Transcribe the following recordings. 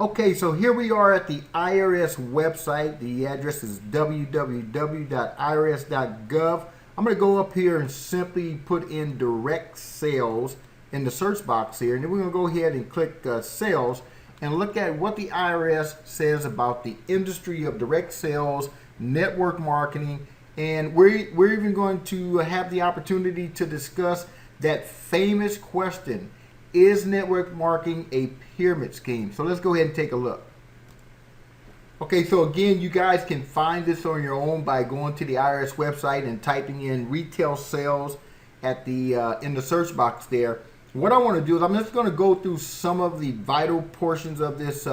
Okay, so here we are at the IRS website. The address is www.irs.gov. I'm going to go up here and simply put in direct sales in the search box here. And then we're going to go ahead and click sales and look at what the IRS says about the industry of direct sales, network marketing, and we're even going to have the opportunity to discuss that famous question: is network marketing a pyramid scheme? So let's go ahead and take a look. Okay, so again, you guys can find this on your own by going to the IRS website and typing in retail sales at the in the search box there. What I want to do is I'm just going to go through some of the vital portions of this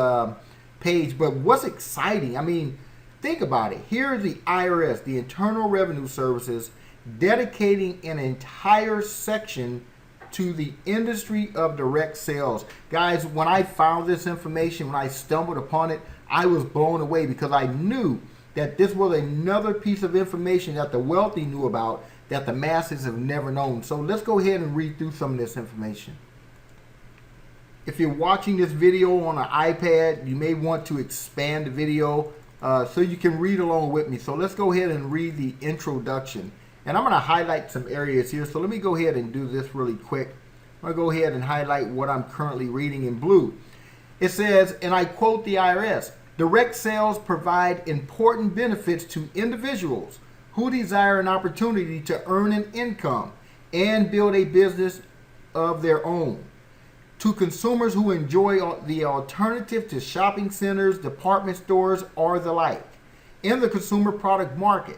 page. But what's exciting, I mean, think about it. Here is the IRS, the Internal Revenue Services, dedicating an entire section to the industry of direct sales. Guys, when I found this information, when I stumbled upon it, I was blown away because I knew that this was another piece of information that the wealthy knew about that the masses have never known. So let's go ahead and read through some of this information. If you're watching this video on an iPad, you may want to expand the video so you can read along with me. So let's go ahead and read the introduction. And I'm going to highlight some areas here. So let me go ahead and do this really quick. I'm going to go ahead and highlight what I'm currently reading in blue. It says, and I quote the IRS, "Direct sales provide important benefits to individuals who desire an opportunity to earn an income and build a business of their own. To consumers who enjoy the alternative to shopping centers, department stores, or the like. In the consumer product market,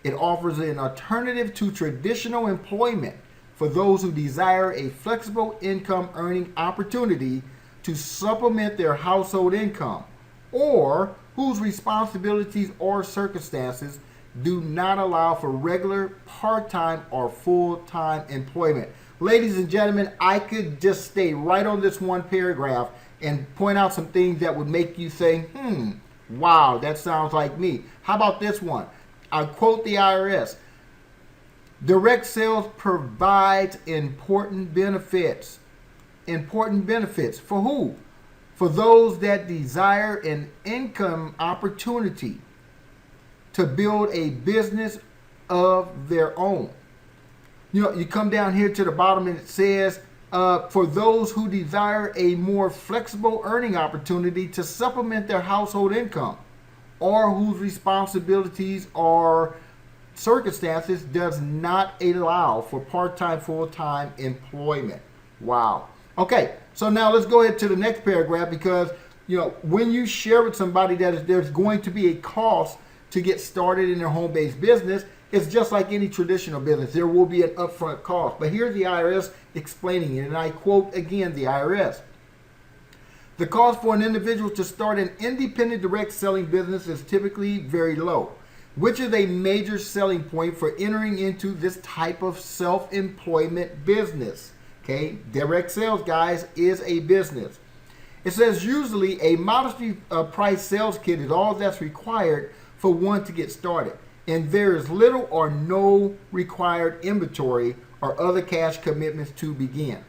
it offers an alternative to traditional employment for those who desire a flexible income earning opportunity to supplement their household income, or whose responsibilities or circumstances do not allow for regular part-time or full-time employment." Ladies and gentlemen, I could just stay right on this one paragraph and point out some things that would make you say, wow, that sounds like me. How about this one? I quote the IRS, "Direct sales provides important benefits." Important benefits for who? For those that desire an income opportunity to build a business of their own. You know, you come down here to the bottom and it says, for those who desire a more flexible earning opportunity to supplement their household income, or whose responsibilities or circumstances does not allow for part-time, full-time employment. Wow. Okay, so now let's go ahead to the next paragraph, because you know, when you share with somebody that there's going to be a cost to get started in their home-based business, it's just like any traditional business. There will be an upfront cost. But here's the IRS explaining it, and I quote again the IRS. "The cost for an individual to start an independent direct selling business is typically very low, which is a major selling point for entering into this type of self-employment business." Okay, direct sales, guys, is a business. It says usually a modestly priced sales kit is all that's required for one to get started, and there is little or no required inventory or other cash commitments to begin.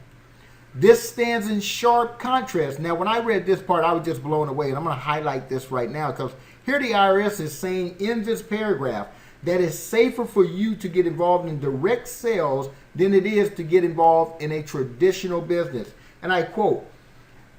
This stands in sharp contrast. Now, when I read this part, I was just blown away, and I'm going to highlight this right now, because here the IRS is saying in this paragraph that it's safer for you to get involved in direct sales than it is to get involved in a traditional business. And I quote,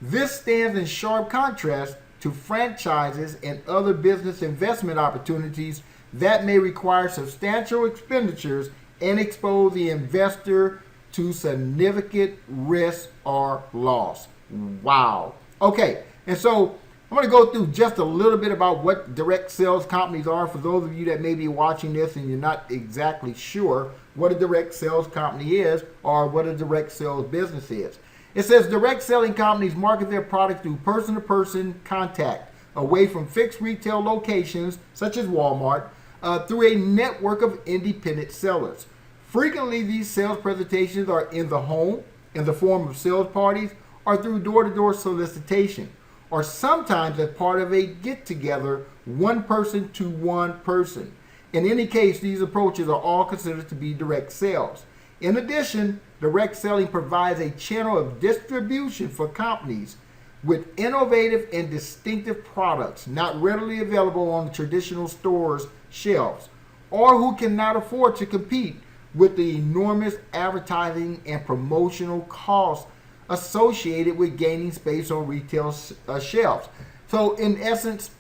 "This stands in sharp contrast to franchises and other business investment opportunities that may require substantial expenditures and expose the investor to significant risk or loss." Wow. Okay, and so I'm going to go through just a little bit about what direct sales companies are for those of you that may be watching this and you're not exactly sure what a direct sales company is or what a direct sales business is. It says direct selling companies market their product through person-to-person contact, away from fixed retail locations such as Walmart, through a network of independent sellers. Frequently, these sales presentations are in the home, in the form of sales parties, or through door-to-door solicitation, or sometimes as part of a get-together, one person to one person. In any case, these approaches are all considered to be direct sales. In addition, direct selling provides a channel of distribution for companies with innovative and distinctive products not readily available on the traditional stores' shelves, or who cannot afford to compete with the enormous advertising and promotional costs associated with gaining space on retail shelves. So in essence,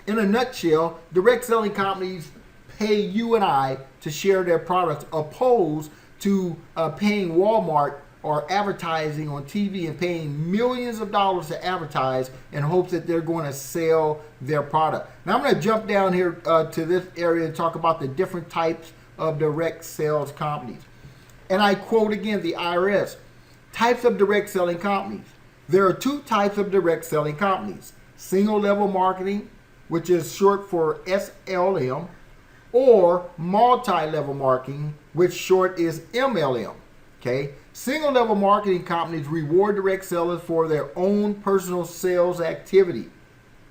in a nutshell, direct selling companies pay you and I to share their products, opposed to paying Walmart or advertising on TV and paying millions of dollars to advertise in hopes that they're going to sell their product. Now I'm going to jump down here to this area and talk about the different types of direct sales companies. And I quote again the IRS. Types of direct selling companies. There are two types of direct selling companies: single level marketing, which is short for SLM, or multi-level marketing, which short is MLM. Okay? Single level marketing companies reward direct sellers for their own personal sales activity.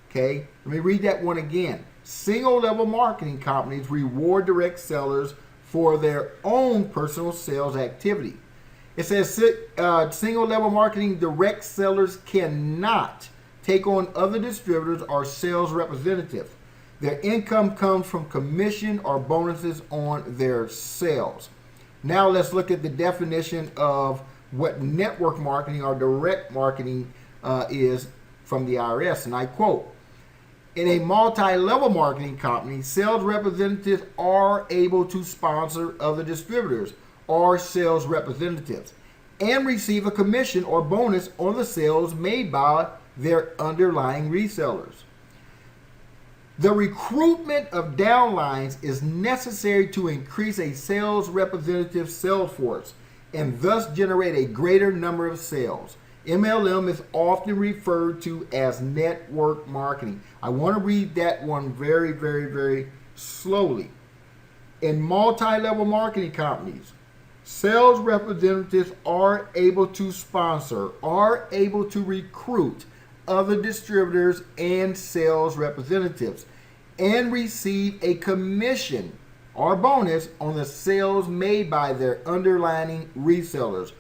Okay? Let me read that one again. Single level marketing companies reward direct sellers for their own personal sales activity. It says single level marketing direct sellers cannot take on other distributors or sales representatives. Their income comes from commission or bonuses on their sales. Now let's look at the definition of what network marketing or direct marketing is from the IRS. And I quote, in a multi-level marketing company, sales representatives are able to sponsor other distributors or sales representatives and receive a commission or bonus on the sales made by their underlying resellers. The recruitment of downlines is necessary to increase a sales representative sales force and thus generate a greater number of sales. MLM is often referred to as network marketing. I want to read that one very, very, very slowly. In multi-level marketing companies, sales representatives are able to sponsor, are able to recruit other distributors and sales representatives and receive a commission or bonus on the sales made by their underlying resellers,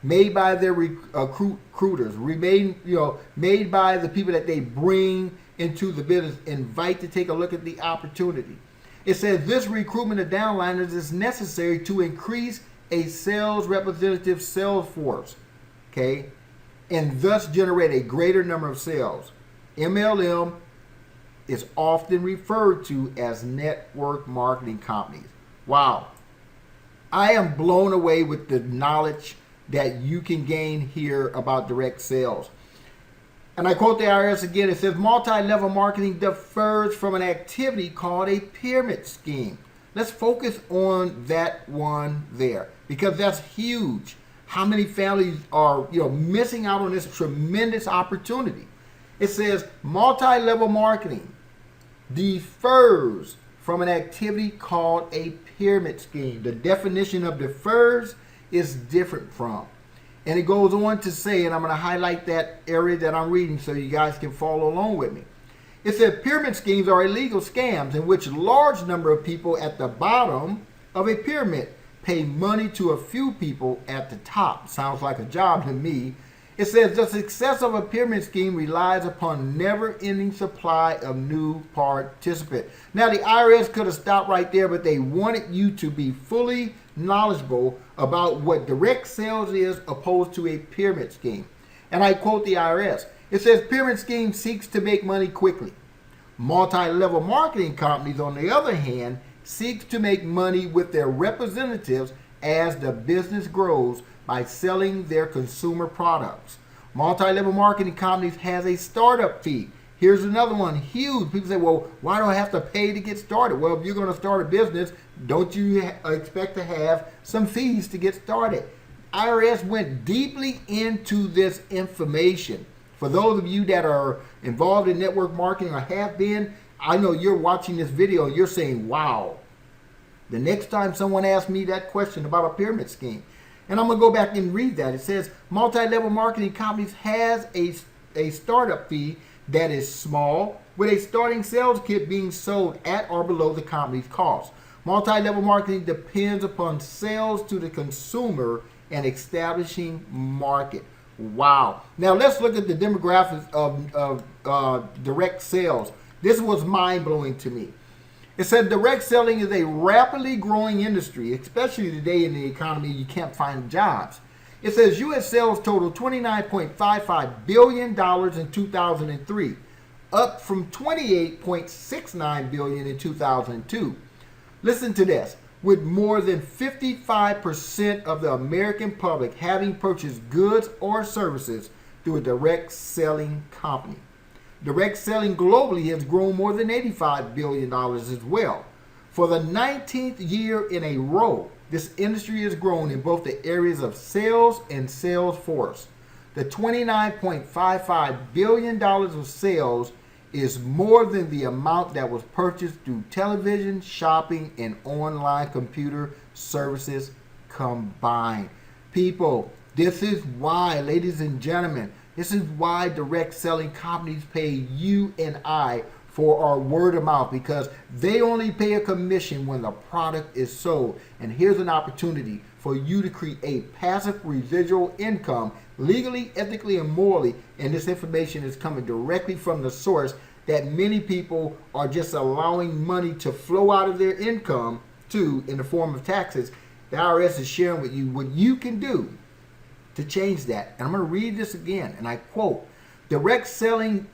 made by their recruiters, made by the people that they bring into the business, invite to take a look at the opportunity. It says this recruitment of downliners is necessary to increase a sales representative sales force, okay, and thus generate a greater number of sales. MLM is often referred to as network marketing companies. Wow. I am blown away with the knowledge that you can gain here about direct sales. And I quote the IRS again. It says multi-level marketing differs from an activity called a pyramid scheme. Let's focus on that one there, because that's huge. How many families are missing out on this tremendous opportunity? It says multi-level marketing differs from an activity called a pyramid scheme. The definition of differs is different from. And it goes on to say, and I'm going to highlight that area that I'm reading so you guys can follow along with me. It says pyramid schemes are illegal scams in which a large number of people at the bottom of a pyramid pay money to a few people at the top. Sounds like a job to me. It says the success of a pyramid scheme relies upon never-ending supply of new participants. Now the IRS could have stopped right there, but they wanted you to be fully knowledgeable about what direct sales is opposed to a pyramid scheme. And I quote the IRS. It says pyramid scheme seeks to make money quickly. Multi-level marketing companies, on the other hand, seeks to make money with their representatives as the business grows by selling their consumer products. Multi-level marketing companies has a startup fee. Here's another one, huge. People say, well, why do I have to pay to get started? Well, if you're going to start a business, don't you expect to have some fees to get started? IRS went deeply into this information. For those of you that are involved in network marketing or have been, I know you're watching this video and you're saying, wow. The next time someone asks me that question about a pyramid scheme, and I'm going to go back and read that. It says multi-level marketing companies has a startup fee that is small, with a starting sales kit being sold at or below the company's cost. Multi-level marketing depends upon sales to the consumer and establishing market. Wow. Now let's look at the demographics of direct sales. This was mind-blowing to me. It said direct selling is a rapidly growing industry, especially today in the economy. You can't find jobs. It says U.S. sales totaled $29.55 billion in 2003, up from $28.69 billion in 2002. Listen to this. With more than 55% of the American public having purchased goods or services through a direct selling company. Direct selling globally has grown more than $85 billion as well. For the 19th year in a row, this industry has grown in both the areas of sales and sales force. The $29.55 billion of sales is more than the amount that was purchased through television, shopping, and online computer services combined. People, this is why, ladies and gentlemen, this is why direct selling companies pay you and I for our word of mouth, because they only pay a commission when the product is sold. And here's an opportunity for you to create passive residual income legally, ethically, and morally. And this information is coming directly from the source that many people are just allowing money to flow out of their income to in the form of taxes. The IRS is sharing with you what you can do to change that. And I'm going to read this again, and I quote, direct selling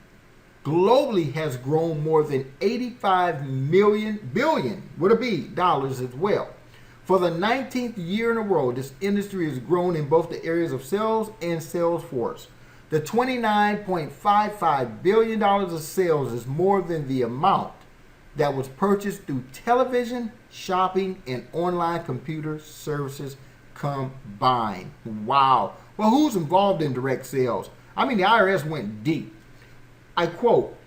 globally has grown more than 85 billion dollars as well. For the 19th year in a row, this industry has grown in both the areas of sales and sales force. The $29.55 billion of sales is more than the amount that was purchased through television, shopping, and online computer services combined. Wow. Well, who's involved in direct sales? I mean, the IRS went deep. I quote,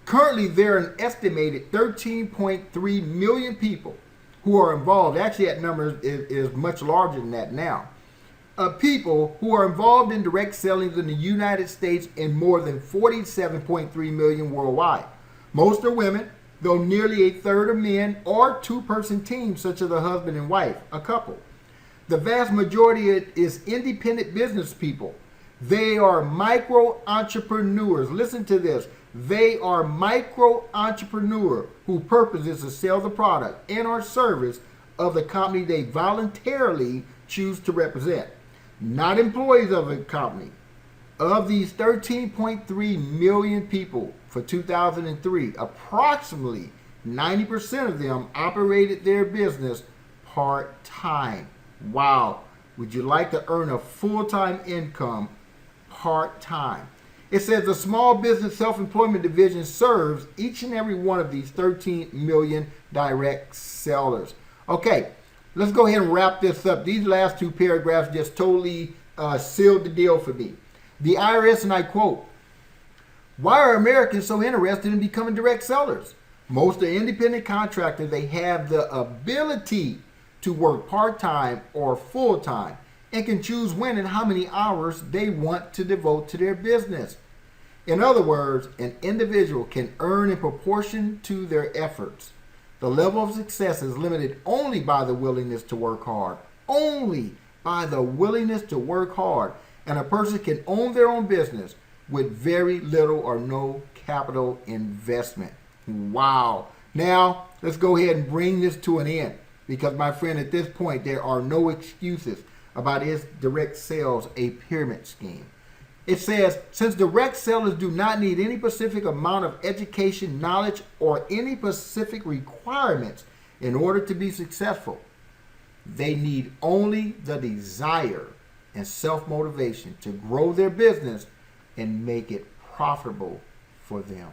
currently there are an estimated 13.3 million people who are involved. Actually, that number is much larger than that now. People who are involved in direct selling in the United States and more than 47.3 million worldwide. Most are women, though nearly a third are men or two-person teams such as a husband and wife, a couple. The vast majority is independent business people. They are micro-entrepreneurs. Listen to this. They are micro-entrepreneur whose purpose is to sell the product and or service of the company they voluntarily choose to represent. Not employees of a company. Of these 13.3 million people for 2003, approximately 90% of them operated their business part-time. Wow. Would you like to earn a full-time income part-time? It says the Small Business Self-Employment Division serves each and every one of these 13 million direct sellers. Okay, let's go ahead and wrap this up. These last two paragraphs just totally sealed the deal for me. The IRS, and I quote, why are Americans so interested in becoming direct sellers? Most are independent contractors. They have the ability to work part-time or full-time and can choose when and how many hours they want to devote to their business. In other words, an individual can earn in proportion to their efforts. The level of success is limited only by the willingness to work hard. Only by the willingness to work hard. And a person can own their own business with very little or no capital investment. Wow. Now, let's go ahead and bring this to an end. Because, my friend, at this point, there are no excuses about is direct sales a pyramid scheme. It says, since direct sellers do not need any specific amount of education, knowledge, or any specific requirements in order to be successful, they need only the desire and self-motivation to grow their business and make it profitable for them.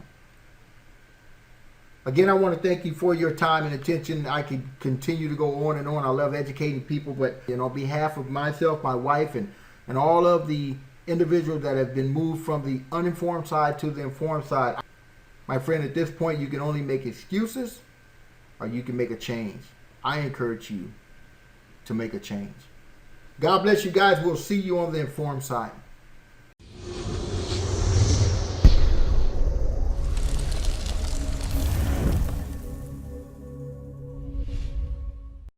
Again, I want to thank you for your time and attention. I could continue to go on and on. I love educating people, but on behalf of myself, my wife, and all of the individuals that have been moved from the uninformed side to the informed side, my friend, at this point, you can only make excuses or you can make a change. I encourage you to make a change. God bless you guys. We'll see you on the informed side.